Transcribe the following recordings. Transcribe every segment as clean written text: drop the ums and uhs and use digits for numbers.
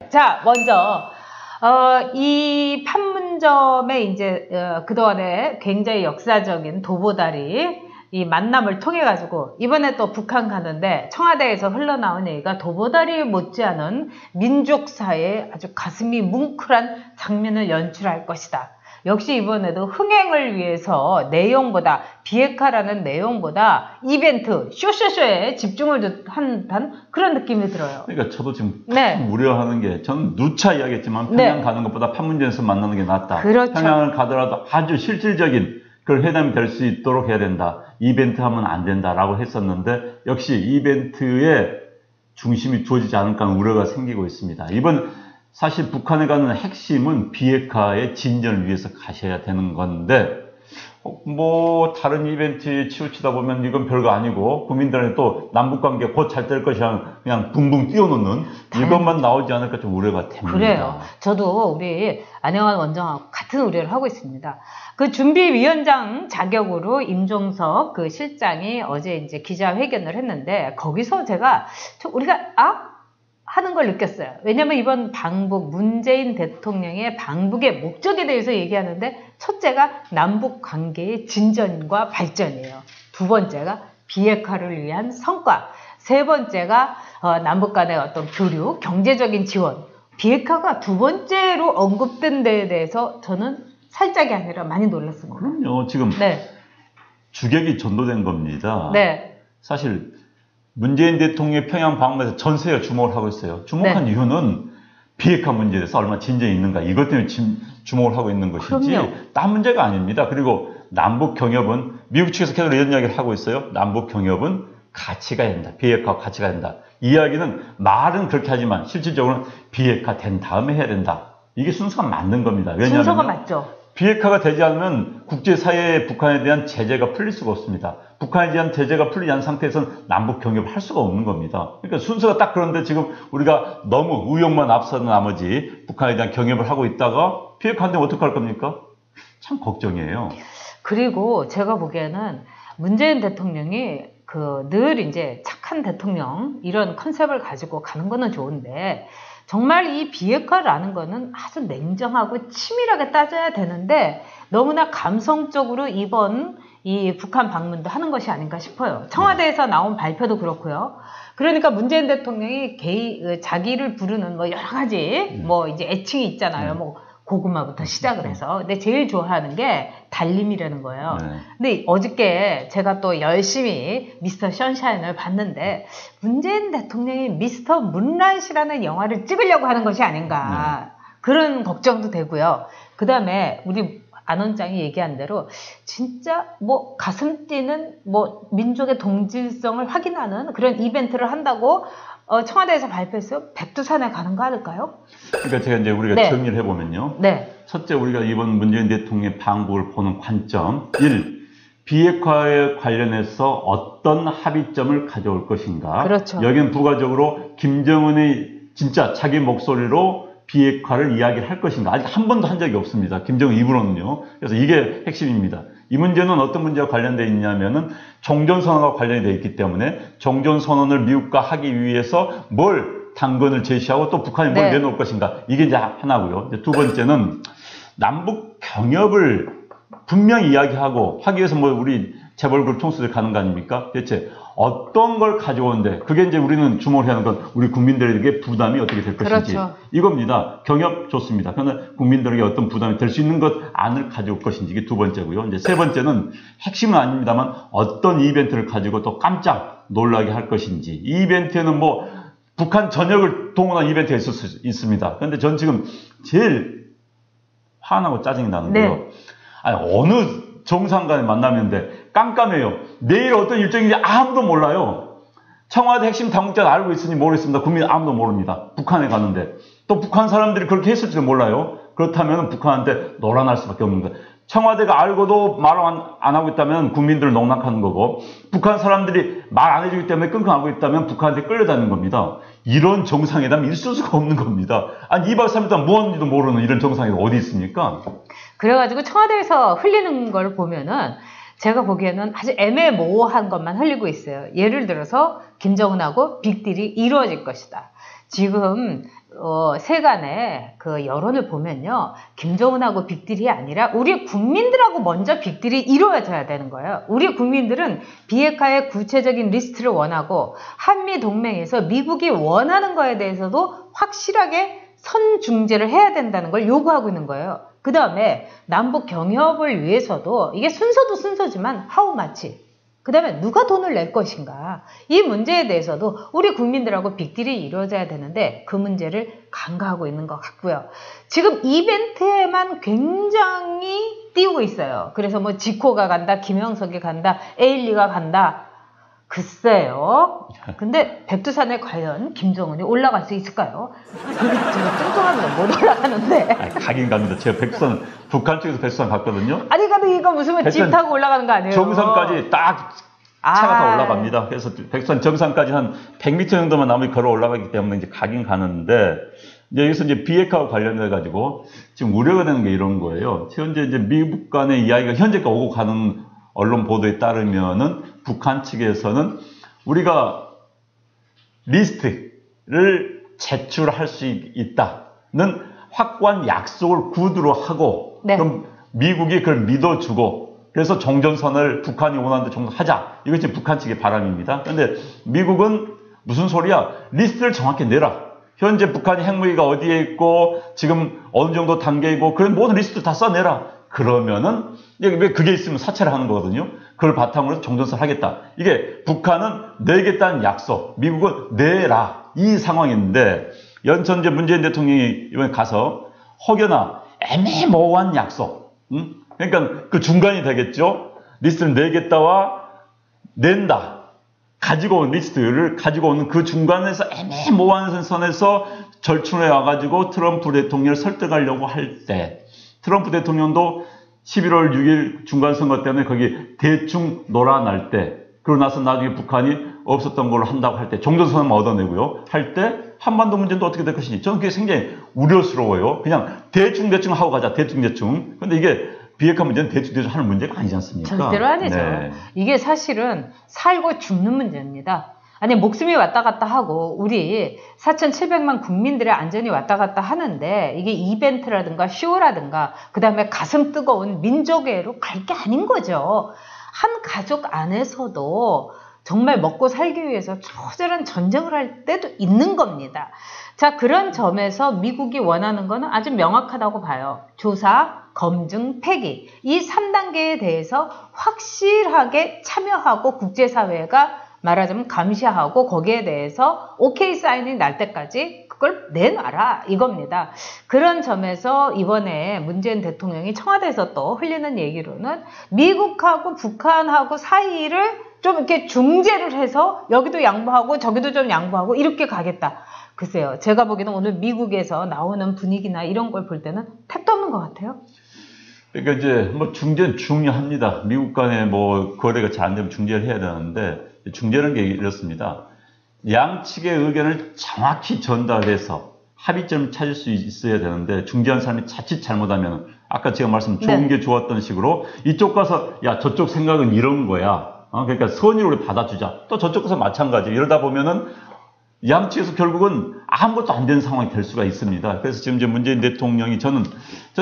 자, 먼저 이 판문점의 이제 그동안에 굉장히 역사적인 도보다리 이 만남을 통해 가지고 이번에 또 북한 가는데 청와대에서 흘러나온 얘기가 도보다리 못지않은 민족사의 아주 가슴이 뭉클한 장면을 연출할 것이다. 역시 이번에도 흥행을 위해서 내용보다 비핵화라는 내용보다 이벤트 쇼쇼쇼에 집중을 한 그런 느낌이 들어요. 그러니까 저도 지금 우려하는 게 저는 누차 이야기했지만 평양 가는 것보다 판문점에서 만나는 게 낫다. 그렇죠. 평양을 가더라도 아주 실질적인 그런 회담이 될 수 있도록 해야 된다. 이벤트 하면 안 된다라고 했었는데 역시 이벤트에 중심이 두어지지 않을까 하는 우려가 생기고 있습니다. 이번 사실 북한에 가는 핵심은 비핵화의 진전을 위해서 가셔야 되는 건데 뭐 다른 이벤트에 치우치다 보면 이건 별거 아니고 국민들한테 또 남북관계 곧 잘 될 것이야 그냥 붕붕 띄워놓는 이것만 나오지 않을까 좀 우려가 됩니다. 그래요. 저도 우리 안영환 원장하고 같은 우려를 하고 있습니다. 그 준비위원장 자격으로 임종석 그 실장이 어제 이제 기자회견을 했는데 거기서 제가 우리가 하는 걸 느꼈어요. 왜냐면 이번 방북, 문재인 대통령의 방북의 목적에 대해서 얘기하는데 첫째가 남북 관계의 진전과 발전이에요. 두 번째가 비핵화를 위한 성과. 세 번째가 남북 간의 어떤 교류, 경제적인 지원. 비핵화가 두 번째로 언급된 데에 대해서 저는 살짝이 아니라 많이 놀랐습니다. 그럼요. 지금 주객이 전도된 겁니다. 사실 문재인 대통령의 평양 방문에서 전 세계가 주목을 하고 있어요. 주목한 이유는 비핵화 문제에 대해서 얼마나 진전이 있는가 이것 때문에 주목을 하고 있는 것이지 딴 문제가 아닙니다. 그리고 남북 경협은 미국 측에서 계속 이런 이야기를 하고 있어요. 남북 경협은 가치가 된다. 비핵화 가치가 된다. 이 이야기는 말은 그렇게 하지만 실질적으로는 비핵화 된 다음에 해야 된다. 이게 순서가 맞는 겁니다. 왜냐하면 순서가 맞죠. 비핵화가 되지 않으면 국제사회에 북한에 대한 제재가 풀릴 수가 없습니다. 북한에 대한 제재가 풀리지 않은 상태에서는 남북 경협을 할 수가 없는 겁니다. 그러니까 순서가 딱 그런데 지금 우리가 너무 의욕만 앞서는 나머지 북한에 대한 경협을 하고 있다가 비핵화 안 되면 어떡할 겁니까? 참 걱정이에요. 그리고 제가 보기에는 문재인 대통령이 늘 이제 착한 대통령 이런 컨셉을 가지고 가는 거는 좋은데 정말 이 비핵화라는 거는 아주 냉정하고 치밀하게 따져야 되는데 너무나 감성적으로 이번 이 북한 방문도 하는 것이 아닌가 싶어요. 청와대에서 나온 발표도 그렇고요. 그러니까 문재인 대통령이 자기를 부르는 뭐 여러 가지 뭐 이제 애칭이 있잖아요. 뭐 고구마부터 시작을 해서. 근데 제일 좋아하는 게 달림이라는 거예요. 근데 어저께 제가 또 열심히 미스터 션샤인을 봤는데 문재인 대통령이 미스터 문라이트라는 영화를 찍으려고 하는 것이 아닌가. 그런 걱정도 되고요. 그 다음에 우리 안 원장이 얘기한 대로 진짜 뭐 가슴 뛰는 뭐 민족의 동질성을 확인하는 그런 이벤트를 한다고 청와대에서 발표했어요. 백두산에 가는 거 아닐까요? 그러니까 제가 이제 우리가 정리를 해보면요. 첫째 우리가 이번 문재인 대통령의 방북을 보는 관점 1. 비핵화에 관련해서 어떤 합의점을 가져올 것인가. 그렇죠. 여기는 부가적으로 김정은의 진짜 자기 목소리로 비핵화를 이야기를 할 것인가. 아직 한 번도 한 적이 없습니다. 김정은 입으로는요. 그래서 이게 핵심입니다. 이 문제는 어떤 문제와 관련되어 있냐면은 종전선언과 관련이 되어 있기 때문에 종전선언을 미국과 하기 위해서 뭘 당근을 제시하고 또 북한이 뭘 내놓을 것인가. 이게 이제 하나고요. 이제 두 번째는 남북 경협을 분명히 이야기하고 하기 위해서 뭐 우리 재벌그룹 총수들 가는 거 아닙니까? 대체 어떤 걸 가져오는데 그게 이제 우리는 주목을 해야 하는 건 우리 국민들에게 부담이 어떻게 될 것인지 이겁니다. 경협 좋습니다. 그러나 국민들에게 어떤 부담이 될 수 있는 것 안을 가져올 것인지 이게 두 번째고요. 이제 세 번째는 핵심은 아닙니다만 어떤 이벤트를 가지고 또 깜짝 놀라게 할 것인지 이 이벤트에는 뭐 북한 전역을 동원한 이벤트가 있을 수 있습니다. 그런데 전 지금 제일 화나고 짜증이 나는 거예요. 아니 어느 정상간에 만나는데 깜깜해요. 내일 어떤 일정인지 아무도 몰라요. 청와대 핵심 당국자는 알고 있으니 모르겠습니다. 국민 아무도 모릅니다. 북한에 가는데 또 북한 사람들이 그렇게 했을지도 몰라요. 그렇다면 북한한테 노란할 수밖에 없는 거예요. 청와대가 알고도 말 안 하고 있다면 국민들을 농락하는 거고 북한 사람들이 말 안 해주기 때문에 끙끙 앓고 있다면 북한한테 끌려다니는 겁니다. 이런 정상회담이 있을 수가 없는 겁니다. 아니 2박 3일 동안 무언지도 모르는 이런 정상회담이 어디 있습니까? 그래가지고 청와대에서 흘리는 걸 보면은 제가 보기에는 아주 애매모호한 것만 흘리고 있어요. 예를 들어서 김정은하고 빅딜이 이루어질 것이다. 지금 세간의 그 여론을 보면요, 김정은하고 빅딜이 아니라 우리 국민들하고 먼저 빅딜이 이루어져야 되는 거예요. 우리 국민들은 비핵화의 구체적인 리스트를 원하고 한미 동맹에서 미국이 원하는 거에 대해서도 확실하게 선중재를 해야 된다는 걸 요구하고 있는 거예요. 그 다음에 남북 경협을 위해서도 이게 순서도 순서지만 how much, 그 다음에 누가 돈을 낼 것인가, 이 문제에 대해서도 우리 국민들하고 빅딜이 이루어져야 되는데 그 문제를 간과하고 있는 것 같고요. 지금 이벤트에만 굉장히 띄우고 있어요. 그래서 뭐 지코가 간다, 김영석이 간다, 에일리가 간다. 글쎄요. 근데 백두산에 과연 김정은이 올라갈 수 있을까요? 제가 뚱뚱하면 못 올라가는데. 가긴 갑니다. 제가 백두산, 북한 쪽에서 백두산 갔거든요. 아니, 근데 이거 무슨 집 타고 올라가는 거 아니에요? 정상까지 딱 차가 다 올라갑니다. 그래서 백두산 정상까지 한 100m 정도만 남이 걸어 올라가기 때문에 이제 가긴 가는데, 이제 여기서 이제 비핵화와 관련해 가지고 지금 우려가 되는 게 이런 거예요. 현재 이제 미국 간의 이야기가 현재까지 오고 가는 언론 보도에 따르면은 북한 측에서는 우리가 리스트를 제출할 수 있다는 확고한 약속을 구두로 하고, 네. 그럼 미국이 그걸 믿어주고, 그래서 종전선을 북한이 원하는 데 종전하자. 이것이 북한 측의 바람입니다. 그런데 미국은 무슨 소리야? 리스트를 정확히 내라. 현재 북한이 핵무기가 어디에 있고 지금 어느 정도 단계에 있고 그런 모든 리스트 다 써내라. 그러면은 왜 그게 있으면 사퇴를 하는 거거든요. 그걸 바탕으로 종전선을 하겠다. 이게 북한은 내겠다는 약속, 미국은 내라, 이 상황인데, 연천 이제 문재인 대통령이 이번에 가서 혹여나 애매모호한 약속, 그러니까 그 중간이 되겠죠. 리스트를 내겠다와 낸다, 가지고 온 리스트를 가지고 오는 그 중간에서 애매모호한 선에서 절충해 와가지고 트럼프 대통령을 설득하려고 할 때, 트럼프 대통령도 11월 6일 중간선거 때문에 거기 대충 놀아날 때, 그러고 나서 나중에 북한이 없었던 걸로 한다고 할 때, 종전선언만 얻어내고요, 할 때 한반도 문제는 또 어떻게 될 것인지 저는 그게 굉장히 우려스러워요. 그냥 대충 하고 가자, 대충. 근데 이게 비핵화 문제는 대충 하는 문제가 아니지 않습니까? 절대로 아니죠. 네. 이게 사실은 살고 죽는 문제입니다. 아니, 목숨이 왔다 갔다 하고 우리 4,700만 국민들의 안전이 왔다 갔다 하는데 이게 이벤트라든가 쇼라든가 그 다음에 가슴 뜨거운 민족애로 갈 게 아닌 거죠. 한 가족 안에서도 정말 먹고 살기 위해서 처절한 전쟁을 할 때도 있는 겁니다. 자, 그런 점에서 미국이 원하는 거는 아주 명확하다고 봐요. 조사, 검증, 폐기, 이 3단계에 대해서 확실하게 참여하고 국제사회가 말하자면 감시하고 거기에 대해서 오케이 사인이 날 때까지 그걸 내놔라, 이겁니다. 그런 점에서 이번에 문재인 대통령이 청와대에서 또 흘리는 얘기로는 미국하고 북한하고 사이를 좀 이렇게 중재를 해서 여기도 양보하고 저기도 좀 양보하고 이렇게 가겠다. 글쎄요, 제가 보기에는 오늘 미국에서 나오는 분위기나 이런 걸 볼 때는 택도 없는 것 같아요. 그러니까 이제 뭐 중재는 중요합니다. 미국 간에 뭐 거래가 잘 안 되면 중재를 해야 되는데, 중재라는 게 이렇습니다. 양측의 의견을 정확히 전달해서 합의점을 찾을 수 있어야 되는데, 중재한 사람이 자칫 잘못하면 아까 제가 말씀 좋은 게 좋았던 식으로 이쪽 가서 야 저쪽 생각은 이런 거야. 그러니까 선의로 우리 받아주자. 또 저쪽 가서 마찬가지. 이러다 보면은 양측에서 결국은 아무것도 안 되는 상황이 될 수가 있습니다. 그래서 지금 이제 문재인 대통령이 전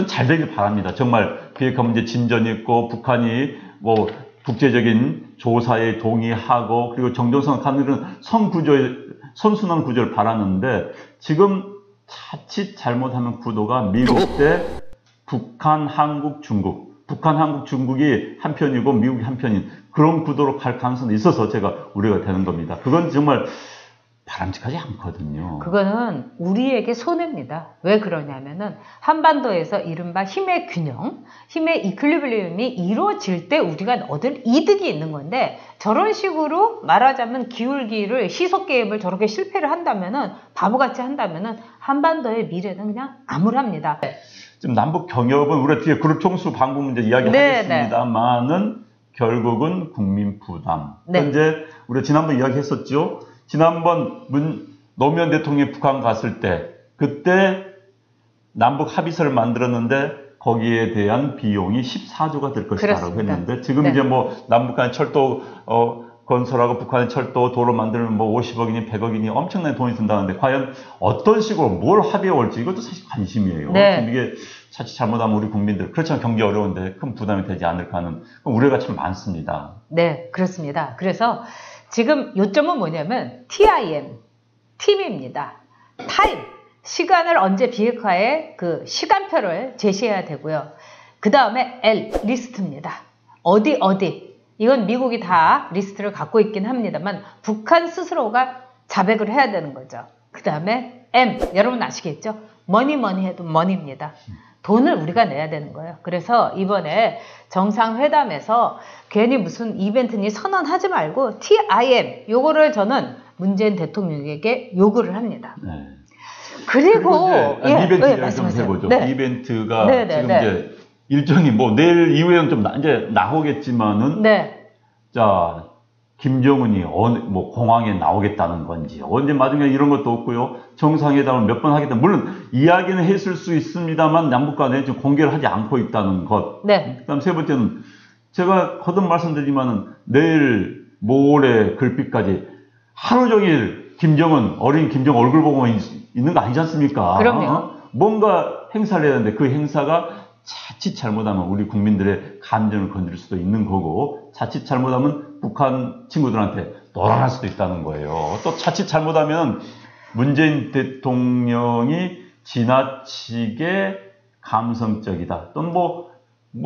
잘 되길 바랍니다. 정말 비핵화 문제 진전이 있고 북한이 뭐 국제적인 조사에 동의하고 그리고 정전선 가는 그런 선순환 구조를 바라는데, 지금 자칫 잘못하면 구도가 미국 대 북한, 한국, 중국, 북한, 한국, 중국이 한편이고 미국이 한편인 그런 구도로 갈 가능성이 있어서 제가 우려가 되는 겁니다. 그건 정말 바람직하지 않거든요. 그거는 우리에게 손해입니다. 왜 그러냐면은 한반도에서 이른바 힘의 균형, 힘의 이퀄리브리움이 이루어질 때 우리가 얻을 이득이 있는 건데, 저런 식으로 말하자면 기울기를 희석 게임을 저렇게 실패를 한다면은, 바보같이 한다면은 한반도의 미래는 그냥 암울합니다. 지금 남북 경협은 우리가 뒤에 그룹 총수 방북 문제 이야기하겠습니다만은 결국은 국민 부담. 현재 우리가 지난번 이야기했었죠. 지난번 노무현 대통령이 북한 갔을 때, 그때 남북 합의서를 만들었는데 거기에 대한 비용이 14조가 될 것이라고 했는데 지금 네. 이제 뭐 남북한 철도 건설하고 북한의 철도 도로 만들면 뭐 50억이니 100억이니 엄청난 돈이 든다는데 과연 어떤 식으로 뭘 합의해 올지 이것도 사실 관심이에요. 네. 지금 이게 자칫 잘못하면 우리 국민들 그렇지만 경기 어려운데 큰 부담이 되지 않을까 하는 우려가 참 많습니다. 네, 그렇습니다. 그래서 지금 요점은 뭐냐면 TIM, 팀입니다. 타임, 시간을 언제 비핵화에 그 시간표를 제시해야 되고요. 그 다음에 L, 리스트입니다. 어디 이건 미국이 다 리스트를 갖고 있긴 합니다만 북한 스스로가 자백을 해야 되는 거죠. 그 다음에 M, 여러분 아시겠죠? 머니 해도 머니입니다. 돈을 우리가 내야 되는 거예요. 그래서 이번에 정상회담에서 괜히 무슨 이벤트니 선언하지 말고 TIM, 요거를 저는 문재인 대통령에게 요구를 합니다. 네. 그리고 이벤트 좀 해보죠. 네. 이벤트가 네, 지금 이제 일정이 뭐 내일 이후에는 좀 이제 나오겠지만은 네. 자 김정은이 뭐 공항에 나오겠다는 건지 언제 나중에 이런 것도 없고요. 정상회담을 몇 번 하겠다. 물론 이야기는 했을 수 있습니다만 남북 간에 좀 공개를 하지 않고 있다는 것. 네. 그다음 세 번째는 제가 거듭 말씀드리지만은 내일 모레 글빛까지 하루 종일 어린 김정은 얼굴 보고만 있는 거 아니지 않습니까? 그럼요. 뭔가 행사를 해야 되는데 그 행사가 자칫 잘못하면 우리 국민들의 감정을 건드릴 수도 있는 거고 자칫 잘못하면 북한 친구들한테 노란할 수도 있다는 거예요. 또 자칫 잘못하면 문재인 대통령이 지나치게 감성적이다. 또는 뭐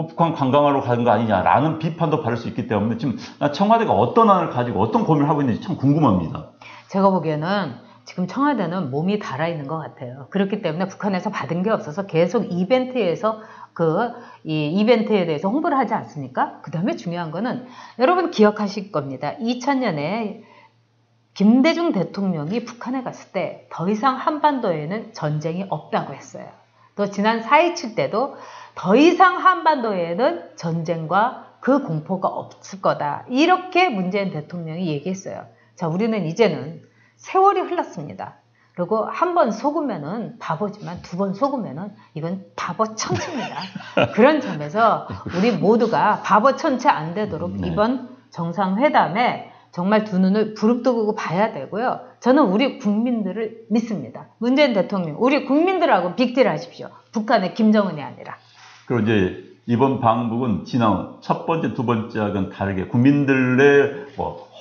북한 관광하러 가는 거 아니냐라는 비판도 받을 수 있기 때문에 지금 청와대가 어떤 안을 가지고 어떤 고민을 하고 있는지 참 궁금합니다. 제가 보기에는 지금 청와대는 몸이 달아있는 것 같아요. 그렇기 때문에 북한에서 받은 게 없어서 계속 이벤트에서 이 이벤트에 대해서 홍보를 하지 않습니까? 그 다음에 중요한 거는 여러분 기억하실 겁니다. 2000년에 김대중 대통령이 북한에 갔을 때 더 이상 한반도에는 전쟁이 없다고 했어요. 또 지난 4.27 때도 더 이상 한반도에는 전쟁과 그 공포가 없을 거다. 이렇게 문재인 대통령이 얘기했어요. 자, 우리는 이제는 세월이 흘렀습니다. 그리고 한 번 속으면은 바보지만 두 번 속으면은 이건 바보 천치입니다. 그런 점에서 우리 모두가 바보 천치 안 되도록 이번 정상회담에 정말 두 눈을 부릅뜨고 봐야 되고요. 저는 우리 국민들을 믿습니다. 문재인 대통령, 우리 국민들하고 빅딜 하십시오. 북한의 김정은이 아니라. 그리고 이제 이번 방북은 지난 첫 번째, 두 번째하고는 다르게 국민들의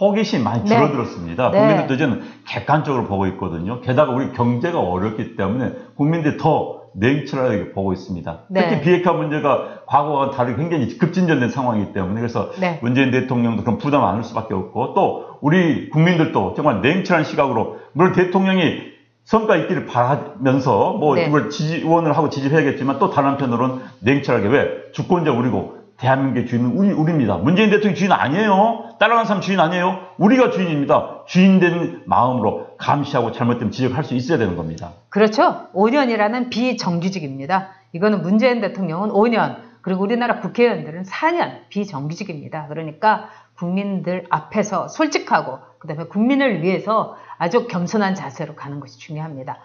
호기심이 많이 줄어들었습니다. 네. 국민들도 이제는 객관적으로 보고 있거든요. 게다가 우리 경제가 어렵기 때문에 국민들이 더 냉철하게 보고 있습니다. 네. 특히 비핵화 문제가 과거와 다르게 굉장히 급진전된 상황이기 때문에 그래서 네. 문재인 대통령도 그런 부담 안 할 수밖에 없고 또 우리 국민들도 정말 냉철한 시각으로 물론 대통령이 성과 있기를 바라면서 네. 이걸 지원을 하고 지지해야겠지만 또 다른 한편으로는 냉철하게 왜 주권자 우리고 대한민국의 주인은 우리입니다. 문재인 대통령 주인 아니에요. 따라가는 사람 주인 아니에요. 우리가 주인입니다. 주인된 마음으로 감시하고 잘못되면 지적할 수 있어야 되는 겁니다. 그렇죠. 5년이라는 비정규직입니다. 이거는 문재인 대통령은 5년, 그리고 우리나라 국회의원들은 4년 비정규직입니다. 그러니까 국민들 앞에서 솔직하고 그다음에 국민을 위해서 아주 겸손한 자세로 가는 것이 중요합니다.